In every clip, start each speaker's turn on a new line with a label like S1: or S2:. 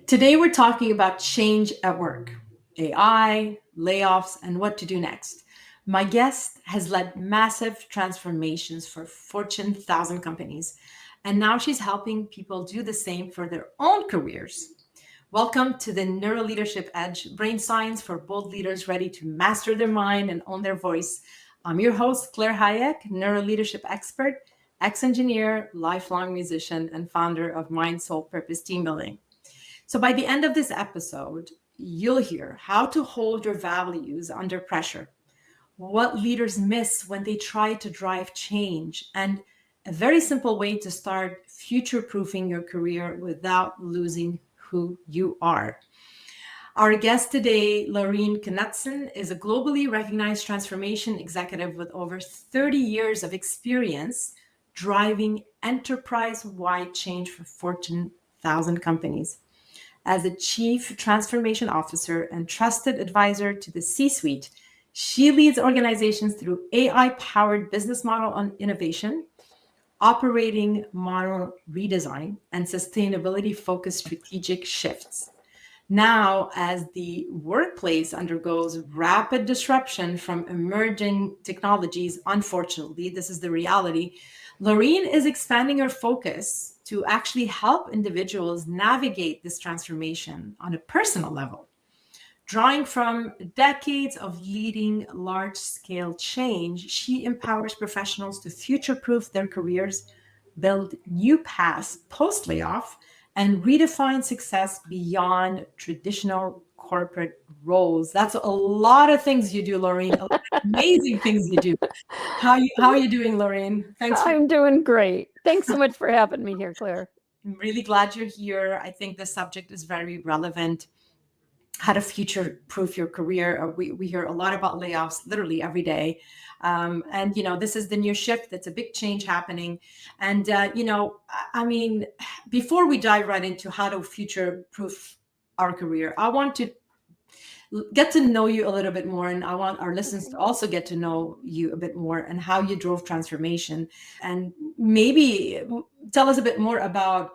S1: Today, we're talking about change at work, AI, layoffs, and what to do next. My guest has led massive transformations for Fortune 1000 companies, and now she's helping people do the same for their own careers. Welcome to the NeuroLeadership Edge, brain science for bold leaders ready to master their mind and own their voice. I'm your host, Claire Hayek, neuroleadership expert, ex-engineer, lifelong musician, and founder of Mind, Soul, Purpose Team Building. So by the end of this episode, you'll hear how to hold your values under pressure, what leaders miss when they try to drive change, and a very simple way to start future-proofing your career without losing who you are. Our guest today, Laureen Knudsen, is a globally recognized transformation executive with over 30 years of experience driving enterprise-wide change for Fortune 1000 companies. As a chief transformation officer and trusted advisor to the C-suite, she leads organizations through AI-powered business model on innovation, operating model redesign, and sustainability-focused strategic shifts. Now, as the workplace undergoes rapid disruption from emerging technologies, unfortunately, this is the reality, Laureen is expanding her focus to actually help individuals navigate this transformation on a personal level. Drawing from decades of leading large-scale change, she empowers professionals to future-proof their careers, build new paths post-layoff, and redefine success beyond traditional corporate roles. That's a lot of things you do, Laureen. A lot of amazing things you do. How are you doing, Laureen?
S2: I'm doing great. Thanks so much for having me here, Claire.
S1: I'm really glad you're here. I think the subject is very relevant. How to future-proof your career. We hear a lot about layoffs literally every day. And, this is the new shift. That's a big change happening. And, before we dive right into how to future-proof our career, I want to get to know you a little bit more. And I want our listeners to also get to know you a bit more and how you drove transformation. And maybe tell us a bit more about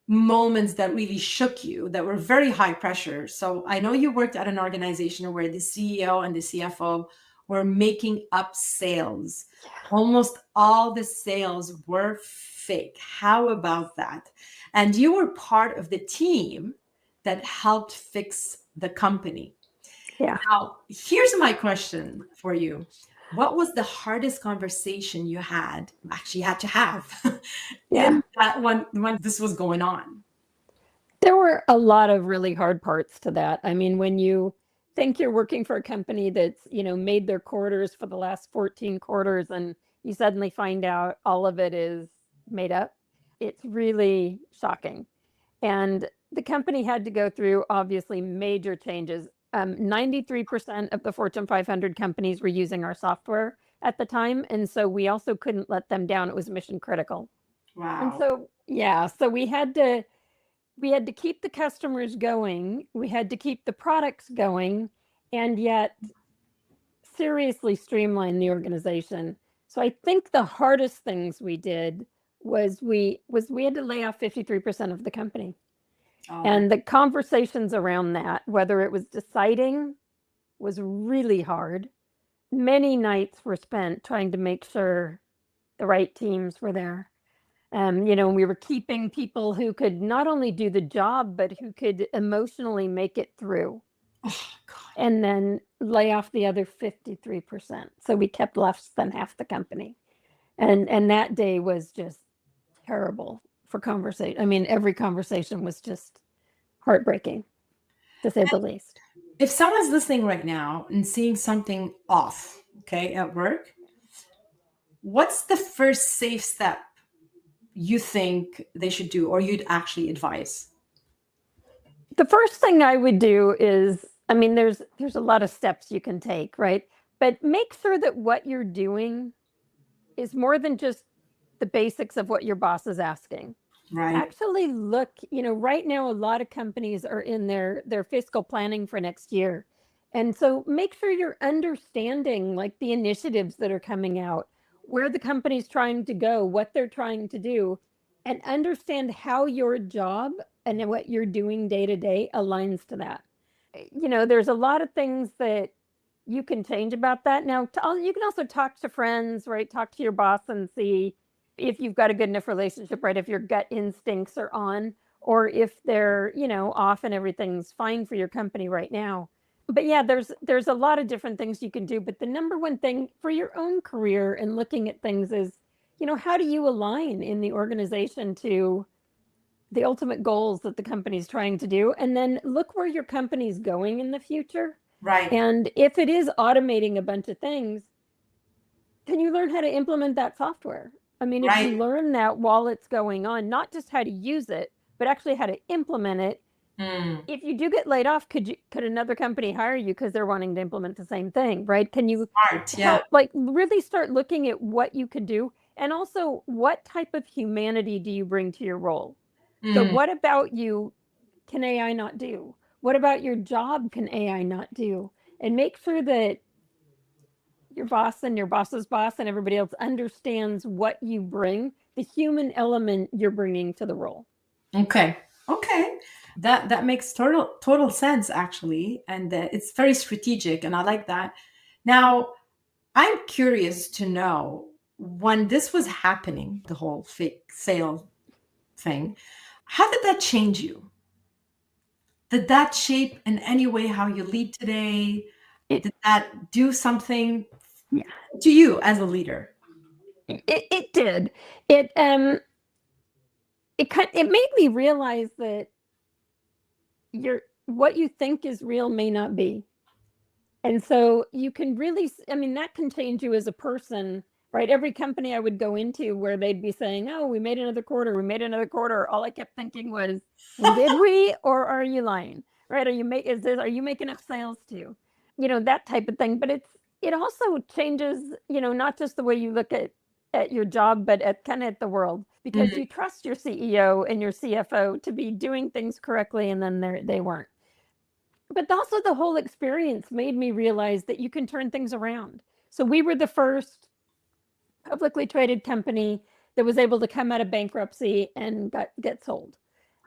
S1: moments that really shook you, that were very high pressure. So I know you worked at an organization where the CEO and the CFO were making up sales. Almost all the sales were fake. How about that? And you were part of the team that helped fix the company.
S2: Yeah.
S1: Now, here's my question for you. What was the hardest conversation you actually had to have in that when this was going on?
S2: There were a lot of really hard parts to that. I mean, when you think you're working for a company that's, made their quarters for the last 14 quarters and you suddenly find out all of it is made up, it's really shocking. And the company had to go through, obviously, major changes. 93% of the Fortune 500 companies were using our software at the time. And so we also couldn't let them down. It was mission critical.
S1: Wow.
S2: And so we had to keep the customers going. We had to keep the products going and yet seriously streamline the organization. So I think the hardest things we did was we had to lay off 53% of the company. And the conversations around that, whether it was deciding, was really hard. Many nights were spent trying to make sure the right teams were there. We were keeping people who could not only do the job, but who could emotionally make it through.
S1: Oh, God.
S2: And then lay off the other 53%. So we kept less than half the company. And that day was just terrible for conversation. I mean, every conversation was just heartbreaking, to say the least.
S1: If someone's listening right now and seeing something off, at work, what's the first safe step you think they should do or you'd actually advise?
S2: The first thing I would do is, there's a lot of steps you can take, right? But make sure that what you're doing is more than just the basics of what your boss is asking.
S1: Right.
S2: Actually look, right now, a lot of companies are in their fiscal planning for next year. And so make sure you're understanding like the initiatives that are coming out, where the company's trying to go, what they're trying to do, and understand how your job and what you're doing day to day aligns to that. There's a lot of things that you can change about that. Now, you can also talk to friends, right? Talk to your boss and see if you've got a good enough relationship, right? If your gut instincts are on, or if they're, off and everything's fine for your company right now. But yeah, there's a lot of different things you can do. But the number one thing for your own career and looking at things is, how do you align in the organization to the ultimate goals that the company's trying to do? And then look where your company's going in the future.
S1: Right.
S2: And if it is automating a bunch of things, can you learn how to implement that software? I mean, if you
S1: Right.
S2: learn that while it's going on, not just how to use it, but actually how to implement it, if you do get laid off, could another company hire you because they're wanting to implement the same thing, right? Can you
S1: Smart. Yeah.
S2: help, really start looking at what you could do, and also what type of humanity do you bring to your role? So what about you can AI not do? What about your job can AI not do? And make sure that your boss and your boss's boss and everybody else understands what you bring, the human element you're bringing to the role.
S1: Okay. That makes total sense, actually, and it's very strategic, and I like that. Now, I'm curious to know, when this was happening, the whole fake sale thing, how did that change you? Did that shape in any way how you lead today? Did that do something to you as a leader?
S2: It did. It made me realize that what you think is real may not be. And so you can really, that can change you as a person, right? Every company I would go into where they'd be saying, oh, we made another quarter. All I kept thinking was, did we, or are you lying? Right? Are you making enough sales too? That type of thing. But it also changes, not just the way you look at your job, but at the world, because you trust your CEO and your CFO to be doing things correctly, and then they weren't. But also the whole experience made me realize that you can turn things around. So we were the first publicly traded company that was able to come out of bankruptcy and get sold.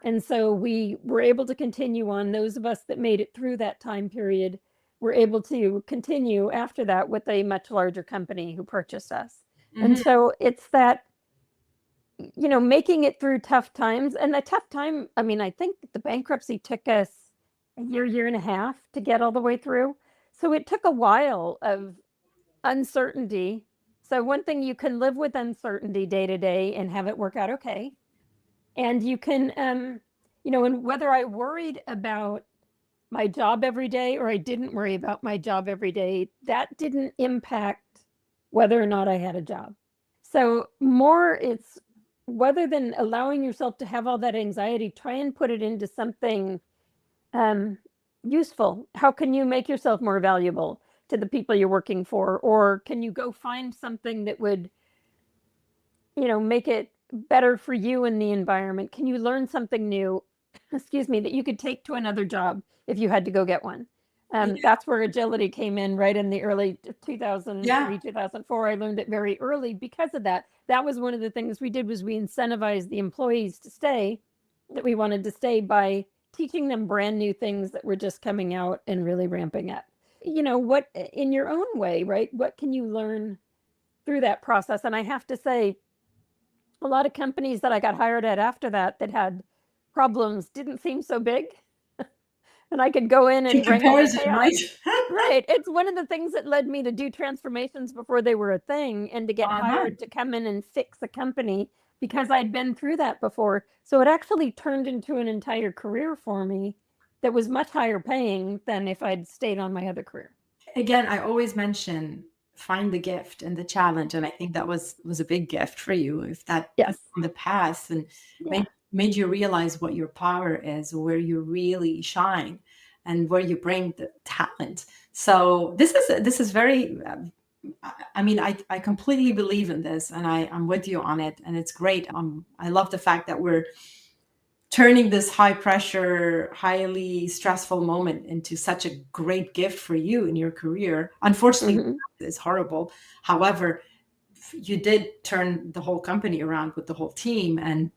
S2: And so we were able to continue on. Those of us that made it through that time period were able to continue after that with a much larger company who purchased us. And so it's that, making it through tough times. And the tough time, I think the bankruptcy took us a year and a half to get all the way through. So it took a while of uncertainty. So one thing, you can live with uncertainty day to day and have it work out okay. And you can, and whether I worried about my job every day or I didn't worry about my job every day, that didn't impact whether or not I had a job. So more, it's rather than allowing yourself to have all that anxiety, try and put it into something useful. How can you make yourself more valuable to the people you're working for? Or can you go find something that would, make it better for you in the environment? Can you learn something new, that you could take to another job if you had to go get one? That's where agility came in right in the early 2003, 2004. I learned it very early because of that. That was one of the things we did, was we incentivized the employees to stay, that we wanted to stay, by teaching them brand new things that were just coming out and really ramping up. What in your own way, right? What can you learn through that process? And I have to say, a lot of companies that I got hired at after that had problems didn't seem so big. And I could go in and wrangle the chaos.
S1: Right?
S2: Right. It's one of the things that led me to do transformations before they were a thing, and to get hired to come in and fix a company, because I'd been through that before. So it actually turned into an entire career for me that was much higher paying than if I'd stayed on my other career.
S1: Again, I always mention, find the gift and the challenge, and I think that was a big gift for you, if that in the past, and made you realize what your power is, where you really shine, and where you bring the talent. So this is very, I completely believe in this, and I'm with you on it, and it's great. I love the fact that we're turning this high pressure, highly stressful moment into such a great gift for you in your career. Unfortunately, it's horrible. However, you did turn the whole company around with the whole team, and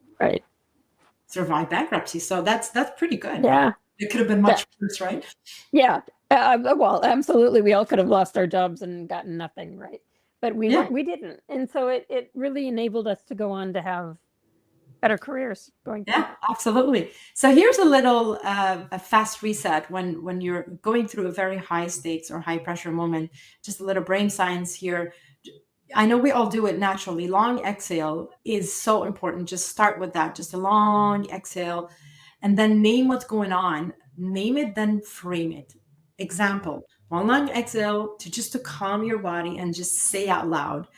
S1: survive bankruptcy. So that's pretty good.
S2: Yeah.
S1: It could have been much worse, right?
S2: Yeah. Well, absolutely. We all could have lost our jobs and gotten nothing, right? But we
S1: Yeah.
S2: weren't, we didn't. And so it really enabled us to go on to have better careers going
S1: Yeah,
S2: forward.
S1: absolutely. So here's a little a fast reset when you're going through a very high stakes or high pressure moment. Just a little brain science here. I know we all do it naturally. Long exhale is so important. Just start with that. Just a long exhale, and then name what's going on. Name it, then frame it. Example: one long exhale to calm your body and just say out loud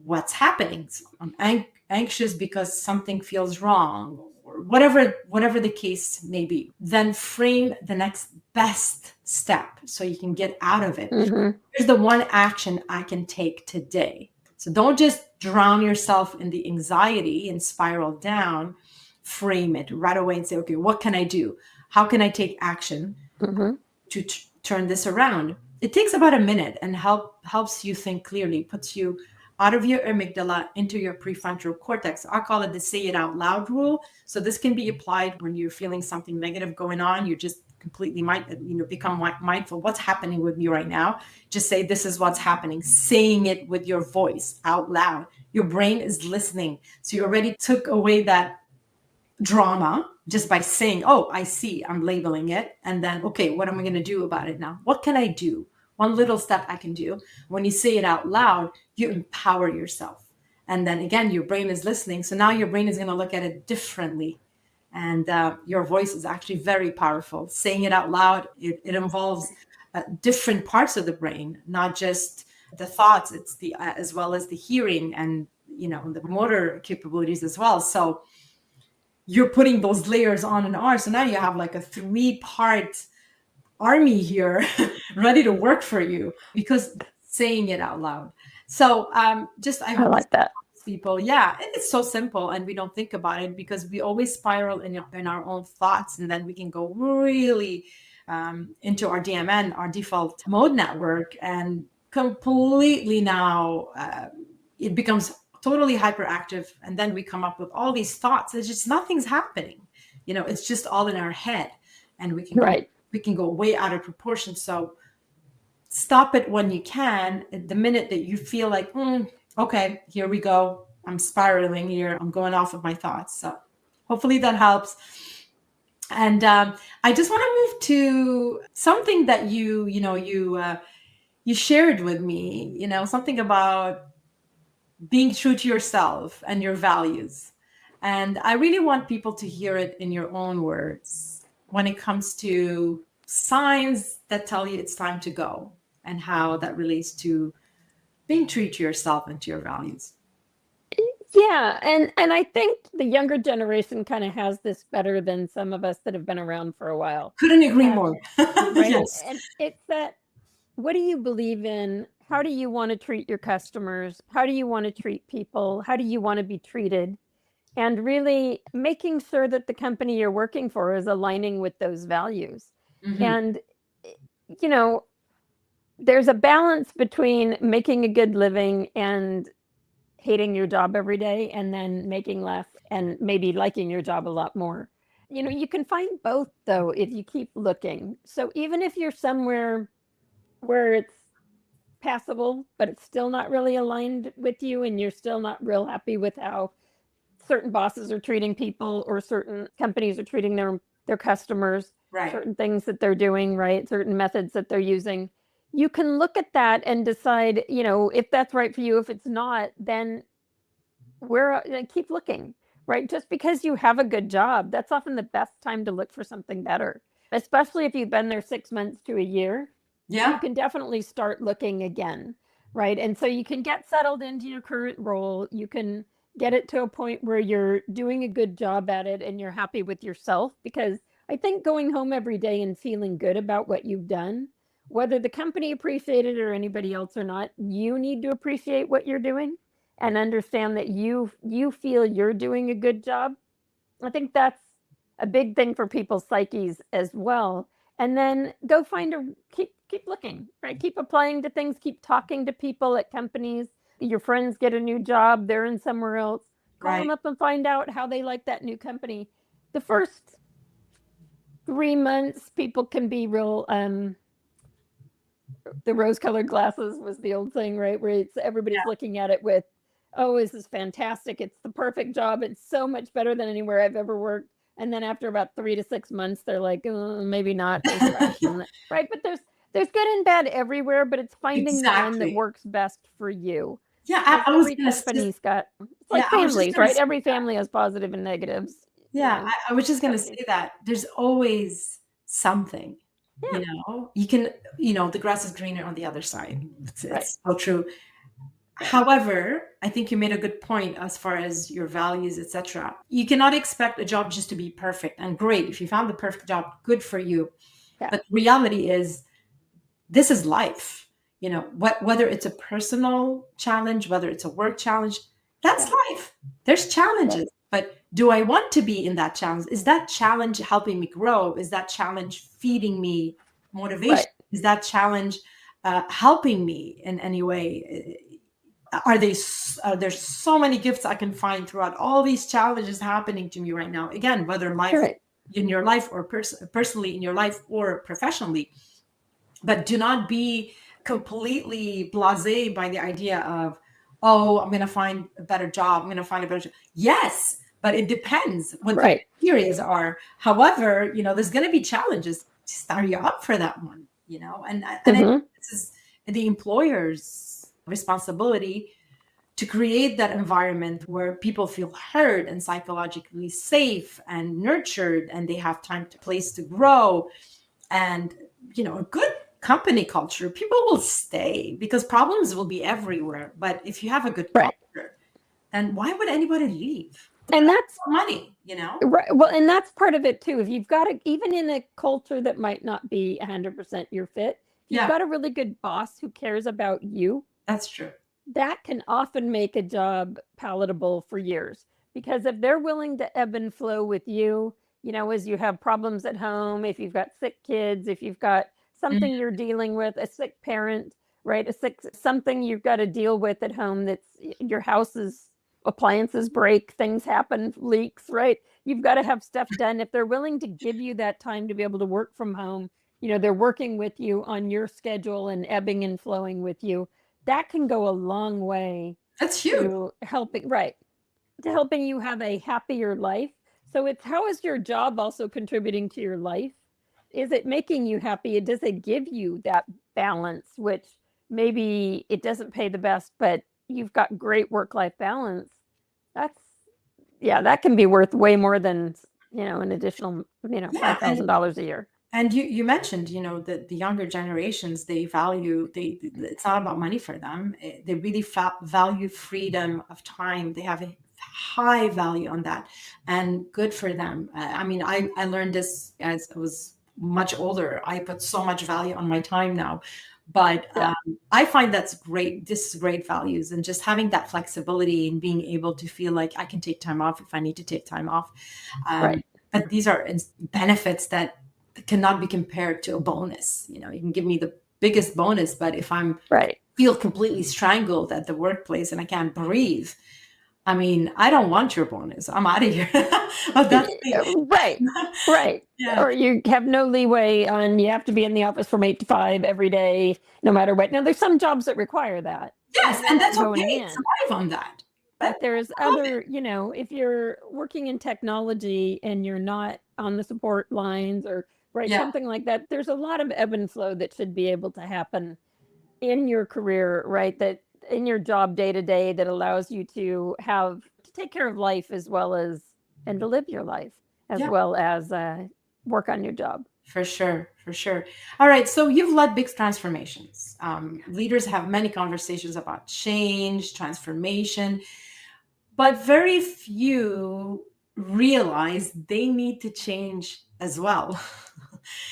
S1: what's happening. So I'm anxious because something feels wrong, or whatever the case may be. Then frame the next best step so you can get out of it.
S2: Mm-hmm.
S1: Here's the one action I can take today. So don't just drown yourself in the anxiety and spiral down. Frame it right away and say, okay, what can I do? How can I take action
S2: Mm-hmm.
S1: to turn this around? It takes about a minute and helps you think clearly, puts you out of your amygdala into your prefrontal cortex. I call it the say it out loud rule. So this can be applied when you're feeling something negative going on. You just completely become mindful. What's happening with me right now? Just say, this is what's happening. Saying it with your voice out loud. Your brain is listening. So you already took away that drama just by saying, oh, I see, I'm labeling it. And then, okay, what am I going to do about it now? What can I do? One little step I can do. When you say it out loud, you empower yourself. And then again, your brain is listening. So now your brain is going to look at it differently. And your voice is actually very powerful. Saying it out loud, it involves different parts of the brain, not just the thoughts. It's the as well as the hearing and the motor capabilities as well. So you're putting those layers on and on. So now you have like a 3-part army here ready to work for you because saying it out loud. So I hope
S2: like that.
S1: People, yeah, it's so simple and we don't think about it because we always spiral in our own thoughts, and then we can go really into our DMN, our default mode network, and completely now it becomes totally hyperactive, and then we come up with all these thoughts. It's just nothing's happening. It's just all in our head, and we can go way out of proportion. So stop it when you can. The minute that you feel like, okay, here we go, I'm spiraling here, I'm going off of my thoughts. So hopefully that helps. And I just want to move to something that you shared with me, something about being true to yourself and your values. And I really want people to hear it in your own words when it comes to signs that tell you it's time to go, and how that relates to being true to yourself and to your values.
S2: Yeah, and I think the younger generation kind of has this better than some of us that have been around for a while.
S1: Couldn't agree more.
S2: Right?
S1: Yes.
S2: And it's that, what do you believe in? How do you want to treat your customers? How do you want to treat people? How do you want to be treated? And really making sure that the company you're working for is aligning with those values.
S1: Mm-hmm.
S2: And, there's a balance between making a good living and hating your job every day, and then making less and maybe liking your job a lot more. You can find both though if you keep looking. So even if you're somewhere where it's passable, but it's still not really aligned with you, and you're still not real happy with how certain bosses are treating people, or certain companies are treating their customers,
S1: Right.
S2: certain things that they're doing, right? Certain methods that they're using. You can look at that and decide, if that's right for you. If it's not, then keep looking, right? Just because you have a good job, that's often the best time to look for something better, especially if you've been there 6 months to a year.
S1: Yeah.
S2: You can definitely start looking again, right? And so you can get settled into your current role. You can get it to a point where you're doing a good job at it and you're happy with yourself, because I think going home every day and feeling good about what you've done, whether the company appreciated it or anybody else or not, you need to appreciate what you're doing and understand that you feel you're doing a good job. I think that's a big thing for people's psyches as well. And then go keep looking, right? Keep applying to things, keep talking to people at companies. Your friends get a new job, they're in somewhere else. Call them up and find out how they like that new company. the first 3 months, people can be real. The rose-colored glasses was the old thing, right? Where it's everybody's looking at it with, oh, this is fantastic. It's the perfect job. It's so much better than anywhere I've ever worked. And then after about 3 to 6 months, they're like, maybe not. There's question, right? But there's good and bad everywhere. But it's finding the one that
S1: Exactly.
S2: works best for you.
S1: Yeah,
S2: Because
S1: I was
S2: every
S1: gonna say,
S2: company's got, it's
S1: yeah,
S2: like
S1: I was just
S2: families,
S1: gonna
S2: right?
S1: say
S2: Every
S1: that.
S2: family has positive and negatives.
S1: Yeah, I was just gonna say
S2: Companies.
S1: that there's always something,
S2: Yeah,
S1: you can, the grass is greener on the other side. It's,
S2: right,
S1: it's so true.
S2: right,
S1: However, I think you made a good point as far as your values, etc. You cannot expect a job just to be perfect and great. If you found the perfect job, good for you.
S2: yeah,
S1: But reality is, this is life. Whether it's a personal challenge, whether it's a work challenge, that's
S2: yeah,
S1: life. There's
S2: right,
S1: challenges, but do I want to be in that challenge? Is that challenge helping me grow? Is that challenge feeding me motivation?
S2: right,
S1: Is that challenge helping me in any way? There's so many gifts I can find throughout all these challenges happening to me right now. Again, whether
S2: right,
S1: in your life or personally in your life or professionally. But do not be completely blasé by the idea of, oh, I'm going to find a better job. I'm going to find a better job. Yes, but it depends what the
S2: right.
S1: criteria are. However, there's going to be challenges. Just are you up for that one? And I think
S2: Mm-hmm.
S1: this is the employer's responsibility to create that environment where people feel heard and psychologically safe and nurtured, and they have time to place to grow. And a good company culture, people will stay because problems will be everywhere. But if you have a good
S2: Right.
S1: culture, then why would anybody leave?
S2: And that's
S1: Money.
S2: right. Well, and that's part of it too. If you've got even in a culture that might not be 100% your fit, if you've
S1: Yeah,
S2: got a really good boss who cares about you,
S1: that's true.
S2: that can often make a job palatable for years. Because if they're willing to ebb and flow with you, as you have problems at home, if you've got sick kids, if you've got
S1: Mhm.
S2: something you're dealing with, a sick parent, right? Something you've got to deal with at home that's your house's appliances break, things happen, leaks, right? You've got to have stuff done. If they're willing to give you that time to be able to work from home, they're working with you on your schedule and ebbing and flowing with you, that can go a long way
S1: That's huge.
S2: to helping you have a happier life. So it's, how is your job also contributing to your life? Is it making you happy? Does it give you that balance, which maybe it doesn't pay the best, but you've got great work-life balance? That's, yeah, that can be worth way more than, an additional,
S1: Yeah,
S2: $5,000 a year.
S1: and you mentioned, that the younger generations, they value, it's not about money for them. They really value freedom of time. They have a high value on that, and good for them. I mean, I learned this as I was much older. I put so much value on my time now, but
S2: Yeah,
S1: I find that's great. This is great values, and just having that flexibility and being able to feel like I can take time off if I need to take time off.
S2: right.
S1: But these are benefits that cannot be compared to a bonus. You can give me the biggest bonus, but if I'm
S2: Right.
S1: feel completely strangled at the workplace and I can't breathe, I mean, I don't want your bonus. I'm out of here. But that's the
S2: Right. Right.
S1: yeah.
S2: Or you have no leeway on, you have to be in the office from 8 to 5 every day, no matter what. Now, there's some jobs that require that,
S1: Yes,
S2: you're
S1: and
S2: not
S1: that's
S2: going
S1: okay.
S2: in.
S1: Thrive on that.
S2: But there's
S1: I love it.
S2: other, if you're working in technology and you're not on the support lines or, right,
S1: Yeah.
S2: something like that, there's a lot of ebb and flow that should be able to happen in your career, right? That in your job day to day, that allows you to take care of life as well as, and to live your life as
S1: Yeah.
S2: well as work on your job.
S1: For sure, for sure. All right, so you've led big transformations. Leaders have many conversations about change, transformation, but very few realize they need to change as well.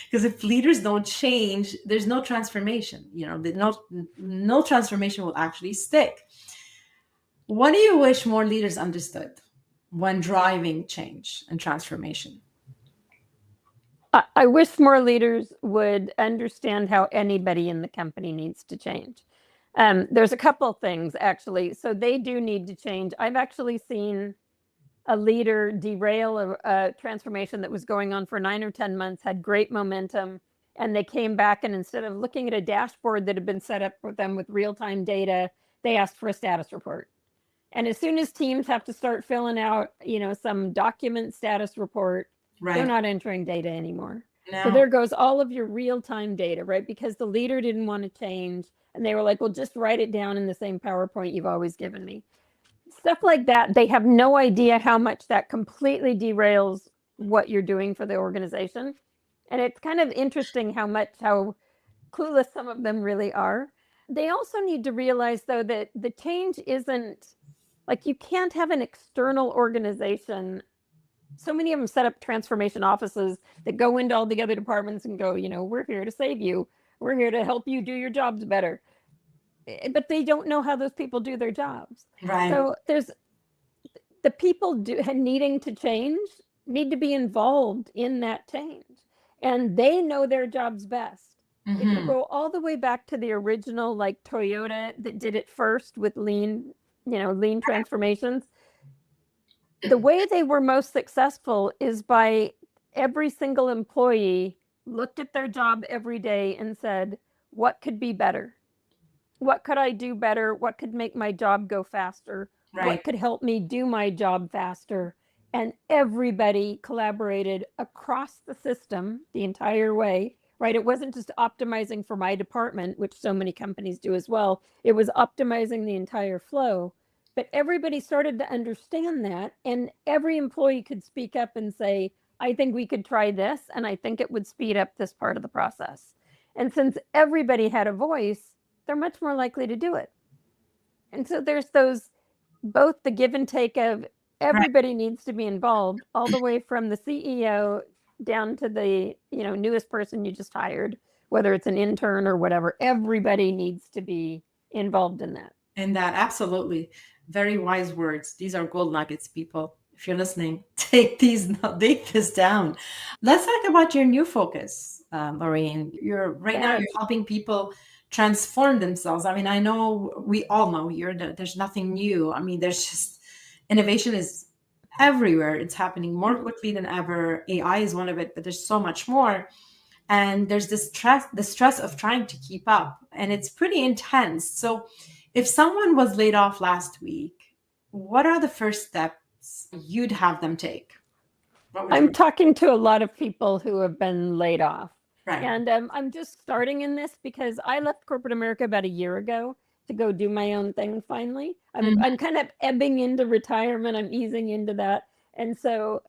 S1: Because if leaders don't change, there's no transformation. No transformation will actually stick. What do you wish more leaders understood when driving change and transformation?
S2: I wish more leaders would understand how anybody in the company needs to change. There's a couple things actually. So they do need to change. I've actually seen a leader derail a transformation that was going on for 9 or 10 months, had great momentum, and they came back, and instead of looking at a dashboard that had been set up for them with real-time data, they asked for a status report. And as soon as teams have to start filling out, some document status report, they're
S1: Right.
S2: not entering data anymore. So
S1: No.
S2: there goes all of your real-time data, right? Because the leader didn't want to change, and they were like, well, just write it down in the same PowerPoint you've always given me. Stuff like that, they have no idea how much that completely derails what you're doing for the organization. And it's kind of interesting how clueless some of them really are. They also need to realize, though, that the change isn't like, you can't have an external organization. So many of them set up transformation offices that go into all the other departments and go, we're here to save you. We're here to help you do your jobs better. But they don't know how those people do their jobs.
S1: Right.
S2: So there's the people needing to change need to be involved in that change. And they know their jobs best. If you go all the way back to the original, like Toyota that did it first with lean transformations, the way they were most successful is by every single employee looked at their job every day and said, what could be better? What could I do better? What could make my job go faster?
S1: Right.
S2: What could help me do my job faster? And everybody collaborated across the system the entire way, right? It wasn't just optimizing for my department, which so many companies do as well. It was optimizing the entire flow. But everybody started to understand that, and every employee could speak up and say, I think we could try this, and I think it would speed up this part of the process. And since everybody had a voice, they're much more likely to do it. And so there's both the give and take of everybody needs to be involved, all the way from the CEO down to the newest person you just hired, whether it's an intern or whatever. Everybody needs to be involved in that.
S1: And that, absolutely. Very wise words. These are gold nuggets, people. If you're listening, take this down. Let's talk about your new focus, Laureen. Now you're helping people transform themselves. I mean, I know, we all know there's nothing new. I mean, there's just, innovation is everywhere. It's happening more quickly than ever. AI is one of it, but there's so much more. And there's the stress of trying to keep up, and it's pretty intense. So if someone was laid off last week, what are the first steps you'd have them take?
S2: I'm talking to a lot of people who have been laid off.
S1: Right.
S2: And I'm just starting in this because I left corporate America about a year ago to go do my own thing finally. I'm kind of ebbing into retirement. I'm easing into that. And so,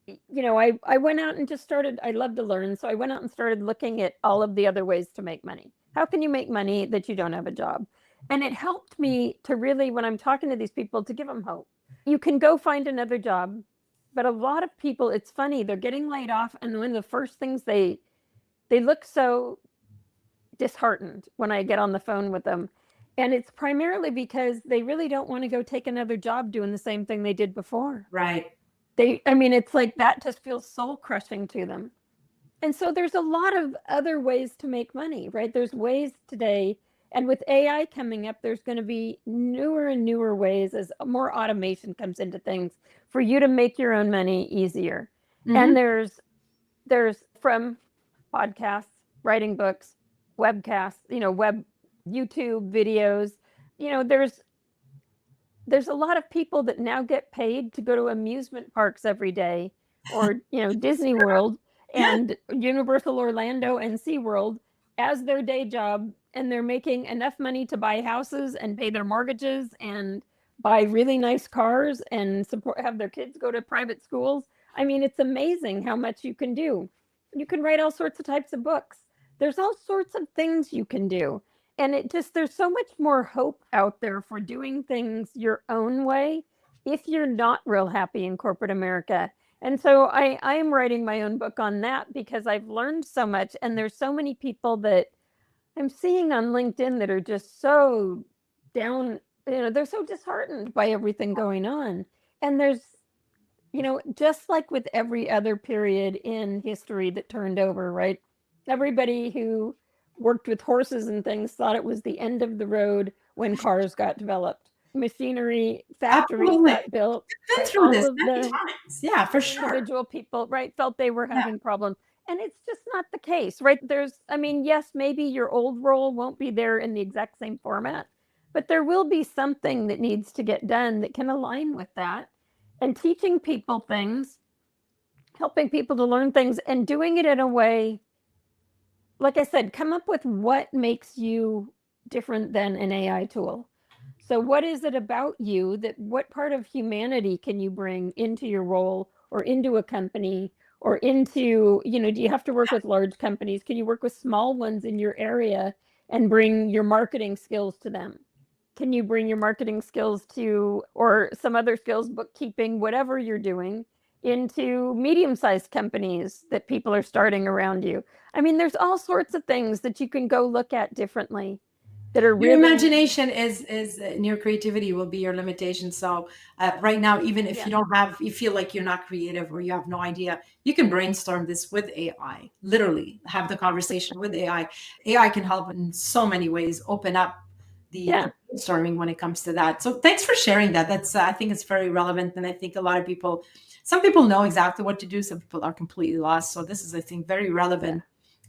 S2: I went out and just started, I love to learn. So I went out and started looking at all of the other ways to make money. How can you make money that you don't have a job? And it helped me to really, when I'm talking to these people, to give them hope. You can go find another job, but a lot of people, it's funny, they're getting laid off, and one of the first things they look so disheartened when I get on the phone with them. And it's primarily because they really don't want to go take another job doing the same thing they did before.
S1: Right.
S2: It's like that just feels soul crushing to them. And so there's a lot of other ways to make money, right? There's ways today, and with AI coming up, there's going to be newer and newer ways as more automation comes into things for you to make your own money easier. And there's from podcasts, writing books, webcasts, web, YouTube videos, there's a lot of people that now get paid to go to amusement parks every day, or, Disney World and Universal Orlando and SeaWorld as their day job. And they're making enough money to buy houses and pay their mortgages and buy really nice cars and have their kids go to private schools. I mean, it's amazing how much you can do. You can write all sorts of types of books. There's all sorts of things you can do. And there's so much more hope out there for doing things your own way if you're not real happy in corporate America. And so I am writing my own book on that because I've learned so much. And there's so many people that I'm seeing on LinkedIn that are just so down, they're so disheartened by everything going on. And there's, just like with every other period in history that turned over, right? Everybody who worked with horses and things thought it was the end of the road when cars got developed. machinery, factories
S1: Absolutely.
S2: got built,
S1: Been
S2: right?
S1: through
S2: All
S1: this
S2: of
S1: many
S2: the
S1: times. Yeah, for sure.
S2: individual people, right, felt they were
S1: Yeah.
S2: having problems. And it's just not the case, right? Yes, maybe your old role won't be there in the exact same format, but there will be something that needs to get done that can align with that. And teaching people things, helping people to learn things, and doing it in a way, like I said, come up with what makes you different than an AI tool. So, what is it about you what part of humanity can you bring into your role or into a company or into, do you have to work with large companies? Can you work with small ones in your area and bring your marketing skills to them? Can you bring your marketing skills to, or some other skills, bookkeeping, whatever you're doing, into medium-sized companies that people are starting around you? There's all sorts of things that you can go look at differently that are
S1: Your
S2: really,
S1: imagination is and your creativity will be your limitation. So right now, even if
S2: yeah,
S1: you feel like you're not creative or you have no idea, you can brainstorm this with AI. Literally, have the conversation with AI. AI can help in so many ways. Open up the
S2: yeah,
S1: brainstorming when it comes to that. So thanks for sharing that. That's I think it's very relevant, and I think a lot of people, some people know exactly what to do. Some people are completely lost. So this is, I think, very
S2: yeah.
S1: relevant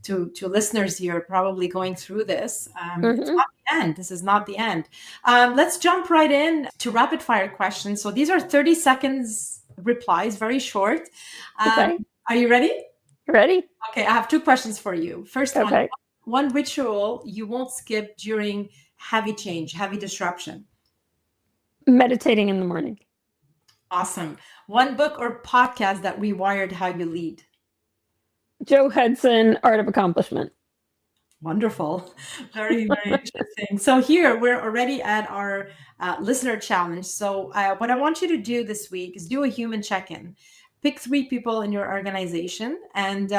S1: to listeners here probably going through this. It's
S2: Hmm.
S1: not the end. This is not the end. Let's jump right in to rapid fire questions. So these are 30 seconds replies, very short. Um,
S2: Okay.
S1: are you ready?
S2: Ready?
S1: Okay, I have two questions for you. First
S2: Okay.
S1: one ritual you won't skip during heavy change, heavy disruption.
S2: Meditating in the morning.
S1: Awesome. One book or podcast that rewired how you lead.
S2: Joe Hudson, Art of Accomplishment.
S1: Wonderful. Very, very interesting. So here we're already at our listener challenge. So what I want you to do this week is do a human check-in. Pick three people in your organization and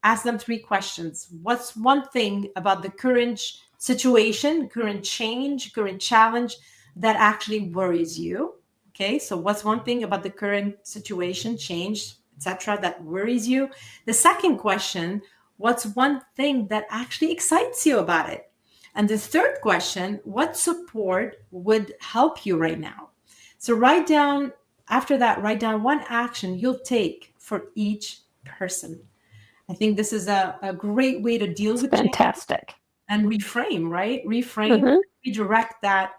S1: ask them three questions. What's one thing about the current situation, current change, current challenge that actually worries you? Okay, so what's one thing about the current situation, change, etc., that worries you? The second question, what's one thing that actually excites you about it? And the third question, what support would help you right now? So after that, write down one action you'll take for each person. I think this is a great way to deal with change
S2: Fantastic.
S1: and reframe, right? Reframe,
S2: Hmm.
S1: redirect that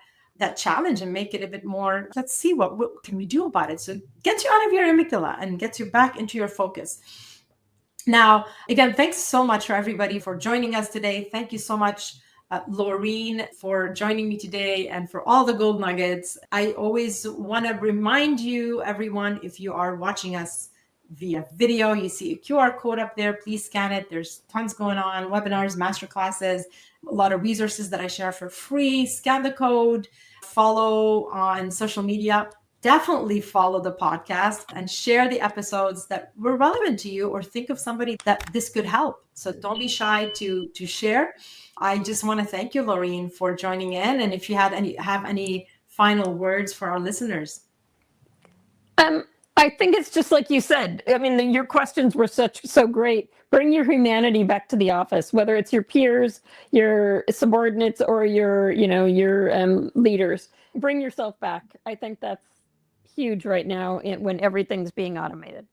S1: challenge and make it a bit more, let's see what can we do about it. So get you out of your amygdala and get you back into your focus. Now, again, thanks so much for everybody for joining us today. Thank you so much, Laureen, for joining me today and for all the gold nuggets. I always want to remind you, everyone, if you are watching us via video, you see a QR code up there. Please scan it. There's tons going on, webinars, masterclasses, a lot of resources that I share for free. Scan the code, follow on social media. Definitely follow the podcast and share the episodes that were relevant to you or think of somebody that this could help. So don't be shy to share. I just want to thank you, Laureen, for joining in. And if you have any final words for our listeners.
S2: I think it's just like you said. Your questions were so great. Bring your humanity back to the office, whether it's your peers, your subordinates, or your leaders. Bring yourself back. I think that's huge right now when everything's being automated.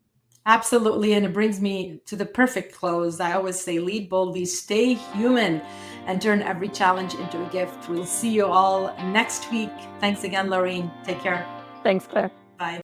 S1: Absolutely. And it brings me to the perfect close. I always say, lead boldly, stay human, and turn every challenge into a gift. We'll see you all next week. Thanks again, Laureen. Take care.
S2: Thanks, Claire.